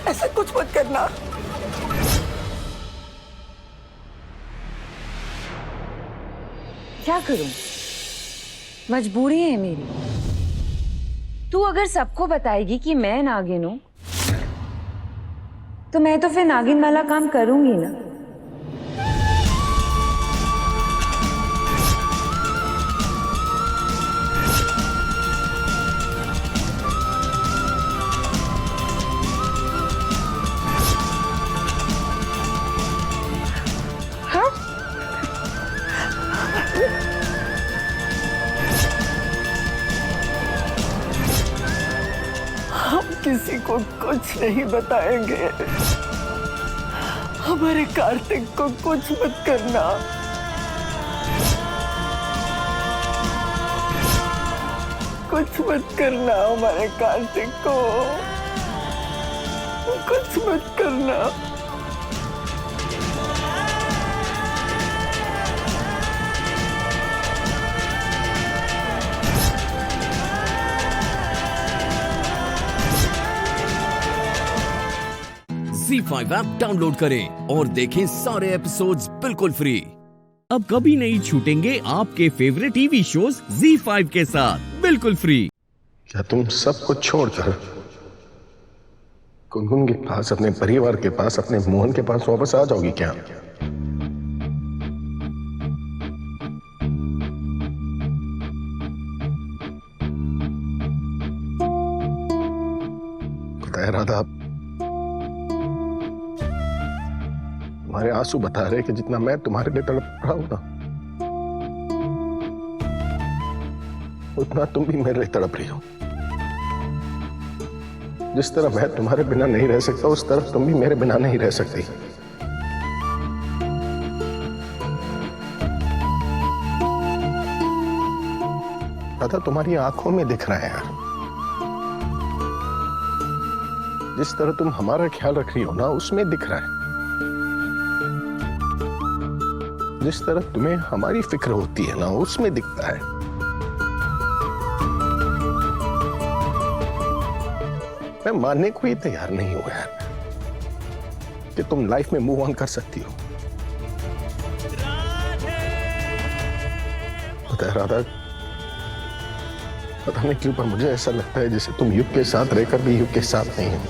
ऐसा कुछ मत करना। क्या करूं? मजबूरी है मेरी। तू अगर सबको बताएगी कि मैं नागिन हूं तो मैं तो फिर नागिन वाला काम करूंगी ना। हाँ? हम किसी को कुछ नहीं बताएंगे। हमारे कार्तिक को कुछ मत करना। कुछ मत करना हमारे कार्तिक को, कुछ मत करना। ZEE5 ऐप डाउनलोड करें और देखें सारे एपिसोड्स बिल्कुल फ्री। अब कभी नहीं छूटेंगे आपके फेवरेट टीवी शोज ZEE5 के साथ बिल्कुल फ्री। क्या तुम सब कुछ छोड़कर गुनगुन के पास, अपने परिवार के पास, अपने मोहन के पास वापस आ जाओगी क्या? पता है राधा, तुम्हारे आंसू बता रहे कि जितना मैं तुम्हारे लिए तड़प रहा हूं ना, उतना तुम भी मेरे लिए तड़प रही हो। जिस तरह मैं तुम्हारे बिना नहीं रह सकता, उस तरह तुम भी मेरे बिना नहीं रह सकती। राधा, तुम्हारी आंखों में दिख रहा है यार। जिस तरह तुम हमारा ख्याल रख रही हो ना, उसमें दिख रहा है। जिस तरह तुम्हें हमारी फिक्र होती है ना, उसमें दिखता है। मैं मानने को ही तैयार नहीं हूं यार कि तुम लाइफ में मूव ऑन कर सकती हो। पता है राधा, पता नहीं क्यों पर मुझे ऐसा लगता है जैसे तुम युग के साथ रहकर भी युग के साथ नहीं हो।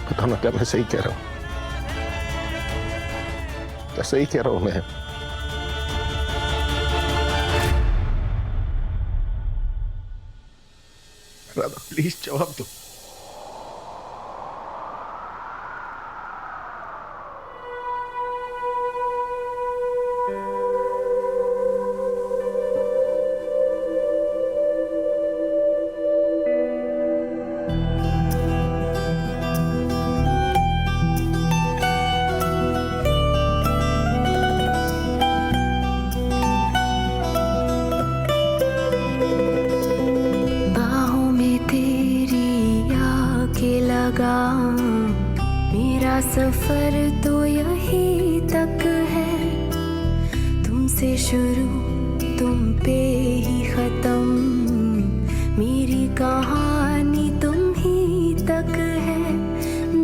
पता ना क्या मैं सही कह रहा हूं, क्या सही कह रहा हूं मैं? राधा प्लीज जवाब दो। मेरा सफर तो यही तक है, तुमसे शुरू तुम पे ही खत्म, मेरी कहानी तुम ही तक है।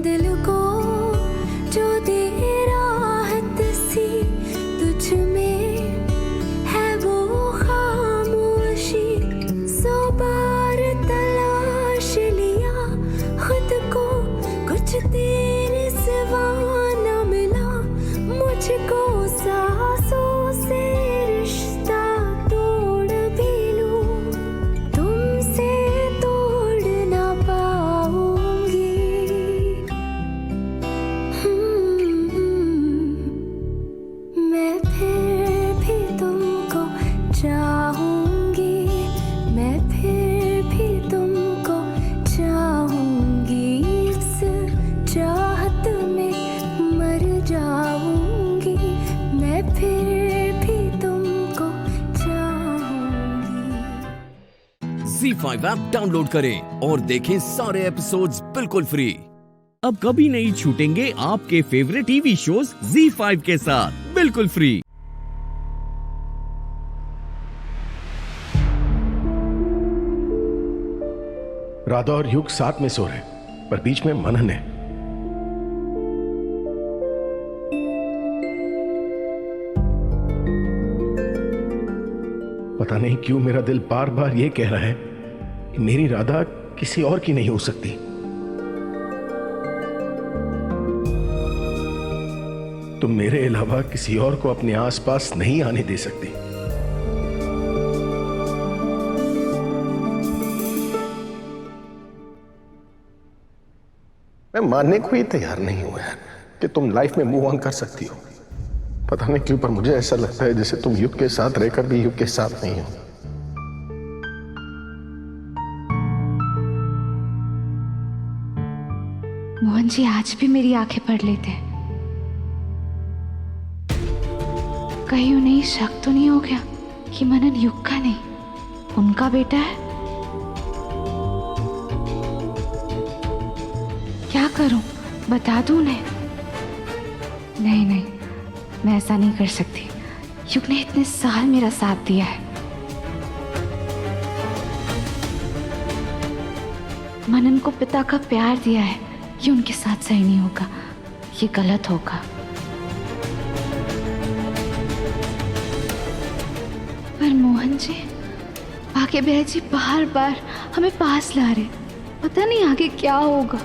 दिल को जो दे राहत सी तुझ में है वो खामोशी, 100 बार तलाश लिया खुद को, कुछ तेरे सिवा न मिला मुझको। सांसों से रिश्ता तोड़ भी लूं, तुमसे तोड़ ना पाऊंगी। मैं फिर भी तुमको चाहूंगी, मैं फिर भी तुमको चाहूंगी, इस चाहत में मर जाऊंगी, मैं फिर भी तुमको चाहूंगी। ZEE5 ऐप डाउनलोड करें और देखें सारे एपिसोड्स बिल्कुल फ्री। अब कभी नहीं छूटेंगे आपके फेवरेट टीवी शोज ZEE5 के साथ बिल्कुल फ्री। राधा और युग साथ में सो रहे, पर बीच में मनन है। पता नहीं क्यों मेरा दिल बार बार ये कह रहा है कि मेरी राधा किसी और की नहीं हो सकती। तुम मेरे अलावा किसी और को अपने आसपास नहीं आने दे सकती। मैं मानने को ही तैयार नहीं हूं यार कि तुम लाइफ में मूव ऑन कर सकती हो। पता नहीं क्यों पर मुझे ऐसा लगता है जैसे तुम युग के साथ रहकर भी युग के साथ नहीं हो। मोहन जी आज भी मेरी आंखें पढ़ लेते हैं। कहीं उन्हें शक तो नहीं हो गया कि मनन युग का नहीं उनका बेटा है? क्या करूं, बता दूं उन्हें? नहीं नहीं, मैं ऐसा नहीं कर सकती। युग ने इतने साल मेरा साथ दिया है। मनन को पिता का प्यार दिया है, ये उनके साथ सही नहीं होगा, ये गलत होगा। पर मोहन जी, आगे भैया जी बार बार हमें पास ला रहे, पता नहीं आगे क्या होगा।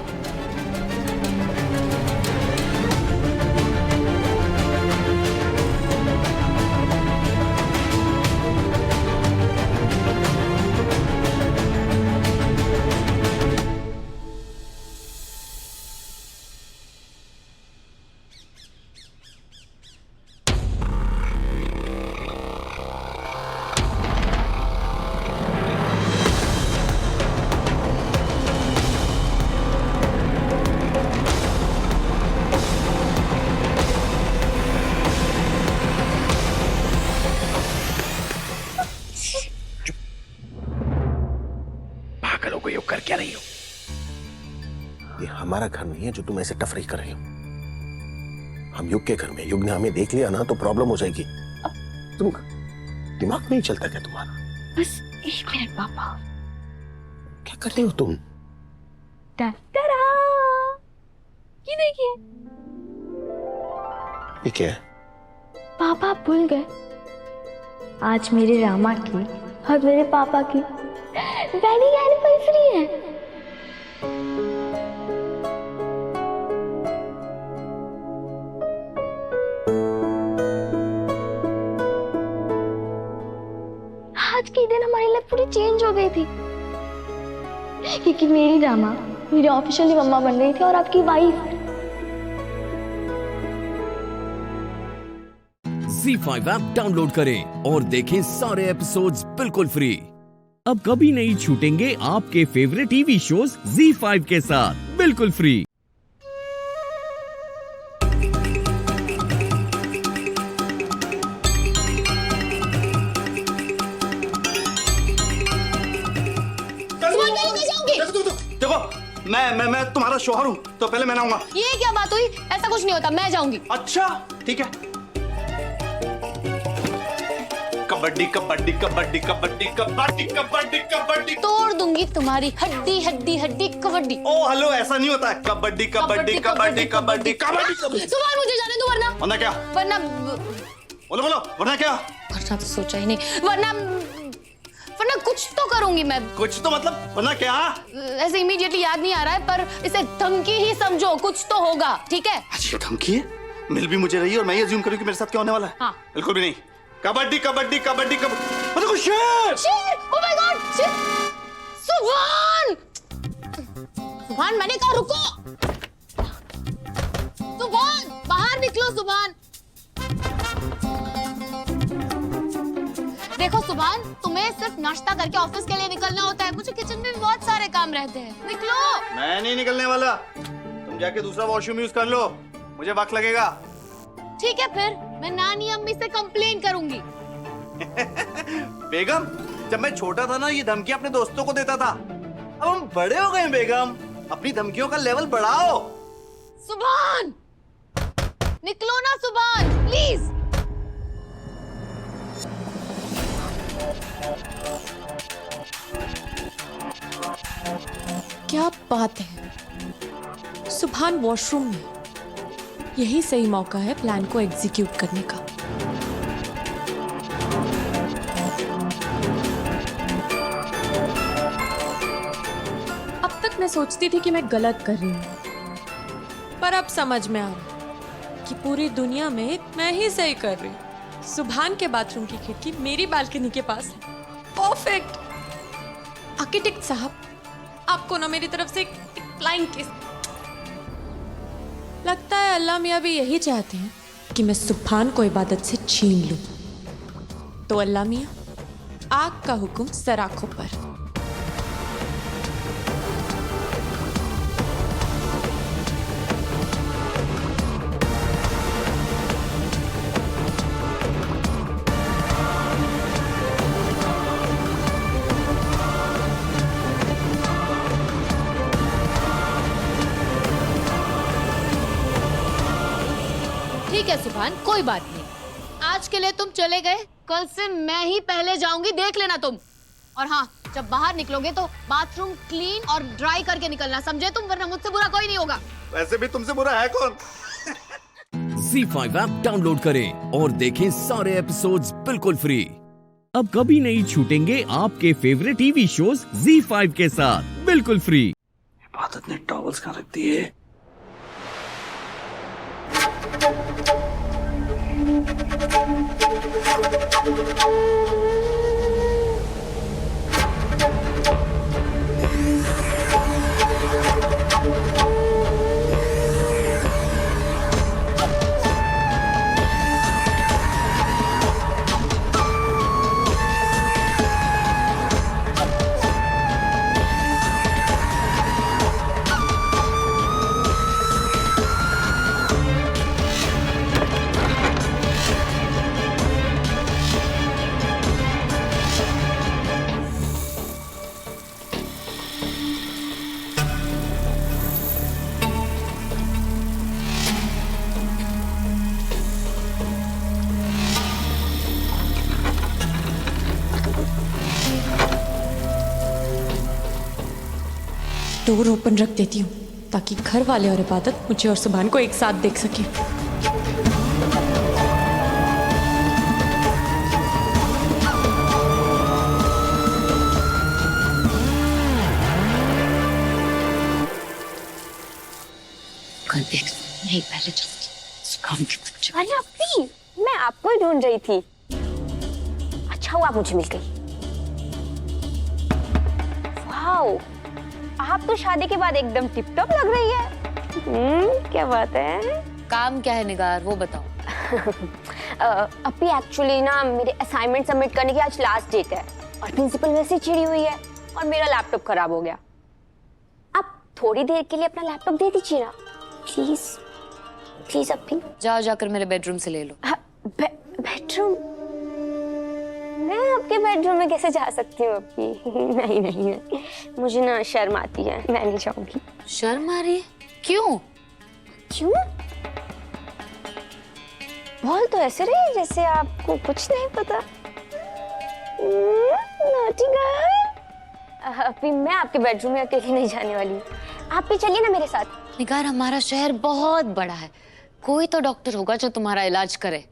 हमारा घर नहीं है जो तुम ऐसे टफरी कर रही हो। हम युग के घर में, युग ने हमें देख लिया ना तो प्रॉब्लम हो जाएगी। तुम दिमाग नहीं चलता क्या तुम्हारा? बस 1 मिनट पापा। क्या कर रही हो तुम? ये देखिए। ये क्या है? पापा भूल गए, आज मेरी रामा की और मेरे पापा की वेडिंग एनिवर्सरी है। आज के दिन हमारी लाइफ पूरी चेंज हो गई थी, क्योंकि मेरी रामा मेरी ऑफिशियली मम्मा बन गई थी और आपकी वाइफ। ZEE5 ऐप डाउनलोड करें और देखें सारे एपिसोड्स बिल्कुल फ्री। अब कभी नहीं छूटेंगे आपके फेवरेट टीवी शोज ZEE5 के साथ बिल्कुल फ्री। देखो मैं तुम्हारा शौहर हूँ, तो पहले मैं आऊंगा। ये क्या बात हुई? ऐसा कुछ नहीं होता, मैं जाऊंगी। अच्छा ठीक है। कबड्डी कबड्डी कबड्डी कबड्डी कबड्डी कबड्डी कबड्डी तोड़ दूंगी तुम्हारी हड्डी हड्डी हड्डी कबड्डी। ओ हेलो, ऐसा नहीं होता है। कबड्डी कबड्डी कबड्डी कबड्डी कबड्डी। सुभान मुझे जाने दो, वरना क्या? वरना बोलो बोलो, वरना क्या? करना तो सोचा ही नहीं, वरना कुछ तो करूंगी मैं। कुछ तो मतलब वरना क्या? ऐसे इमीडिएटली याद नहीं आ रहा है, पर इसे धमकी ही समझो, कुछ तो होगा, ठीक है? अच्छा धमकी है? मिल भी मुझे रही है और मैं ये अज्यूम करूं कि मेरे साथ क्या होने वाला है? हाँ। बिल्कुल भी नहीं। कबड्डी कबड्डी कबड्डी कबड्डी। मतलब शेर! शेर! Oh my God! शेर! सुभान! सुभान, मैंने कहा रुको! सुभान, बाहर निकलो सुभान! देखो सुभान, तुम्हें सिर्फ नाश्ता करके ऑफिस के लिए निकलना होता है, मुझे किचन में भी बहुत सारे काम रहते हैं। निकलो। मैं नहीं निकलने वाला, तुम जाके दूसरा वॉशरूम यूज कर लो, मुझे वक्त लगेगा। ठीक है, फिर मैं नानी अम्मी से कंप्लेन करूंगी। बेगम, जब मैं छोटा था ना, ये धमकी अपने दोस्तों को देता था। अब हम बड़े हो गए हैं बेगम, अपनी धमकियों का लेवल बढ़ाओ। सुभान, निकलो ना सुभान, प्लीज। क्या बात है, सुभान वॉशरूम में। यही सही मौका है प्लान को एग्जीक्यूट करने का। अब तक मैं सोचती थी कि मैं गलत कर रही हूं, पर अब समझ में आ रहा कि पूरी दुनिया में मैं ही सही कर रही हूं। सुभान के बाथरूम की खिड़की मेरी बालकनी के पास है। परफेक्ट। आर्किटेक्ट साहब, आपको ना मेरी तरफ से एक फ्लाइंग किस। लगता है अल्लाह मियाँ भी यही चाहते हैं कि मैं सुभान को इबादत से छीन लूं। तो अल्लाह मियाँ, आग का हुक्म सराखों पर। ठीक है सुभान, कोई बात नहीं, आज के लिए तुम चले गए, कल से मैं ही पहले जाऊंगी, देख लेना तुम। और हाँ, जब बाहर निकलोगे तो बाथरूम क्लीन और ड्राई करके निकलना, समझे तुम? वरना मुझसे बुरा कोई नहीं होगा। वैसे भी तुमसे बुरा है कौन? ZEE5 ऐप डाउनलोड करें और देखें सारे एपिसोड्स बिल्कुल फ्री। अब कभी नहीं छूटेंगे आपके फेवरेट टीवी शोज ZEE5 के साथ बिल्कुल फ्री। इबादत ने टॉवल्स कहाँ रख दिए? डोर ओपन रख देती हूँ ताकि घर वाले और इबादत मुझे और सुभान को एक साथ देख सके। नहीं, पहले अरे अपनी, मैं आपको ही ढूंढ रही थी। अच्छा हुआ आप मुझे मिल गई। वाओ, आप तो शादी के बाद एकदम टिप टॉप लग रही है। क्या बात है। काम क्या है निगार, वो बताओ। अभी एक्चुअली ना मेरे असाइनमेंट सबमिट करने की आज लास्ट डेट है और प्रिंसिपल वैसे ही चिड़ी हुई है और मेरा लैपटॉप खराब हो गया। आप थोड़ी देर के लिए अपना लैपटॉप दे दीजिए ना प्लीज। प्लीज अपनी। जाओ जाकर मेरे बेडरूम से ले लो। बेडरूम? मैं आपके बेडरूम में कैसे जा सकती हूँ अपनी? नहीं नहीं नहीं, मुझे ना शर्म आती है, मैं नहीं जाऊंगी। शर्म आ रही है? क्यों? क्यों? बोल तो ऐसे रही जैसे आपको कुछ नहीं पता। Naughty girl. अभी मैं आपके बेडरूम में अकेली नहीं जाने वाली, आप भी चलिए ना मेरे साथ। निगार, हमारा शहर बहुत बड़ा है, कोई तो डॉक्टर होगा जो तुम्हारा इलाज करे।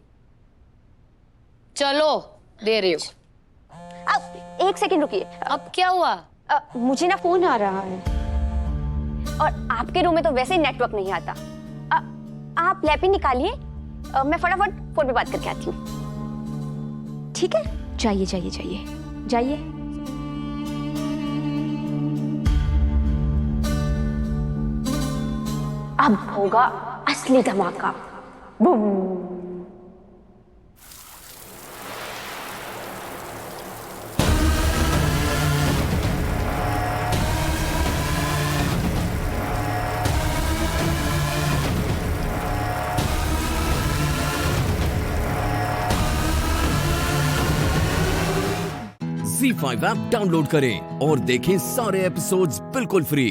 चलो, दे रही हो। अब एक सेकंड रुकिए। अब क्या हुआ? मुझे ना फोन आ रहा है और आपके रूम में तो वैसे ही नेटवर्क नहीं आता। आप लैपटॉप निकालिए, मैं फटाफट फोन पे बात करके आती हूँ। ठीक है, जाइए जाइए जाइए जाइए। अब होगा असली धमाका। बूम। ZEE5 ऐप डाउनलोड करें और देखें सारे एपिसोड्स बिल्कुल फ्री।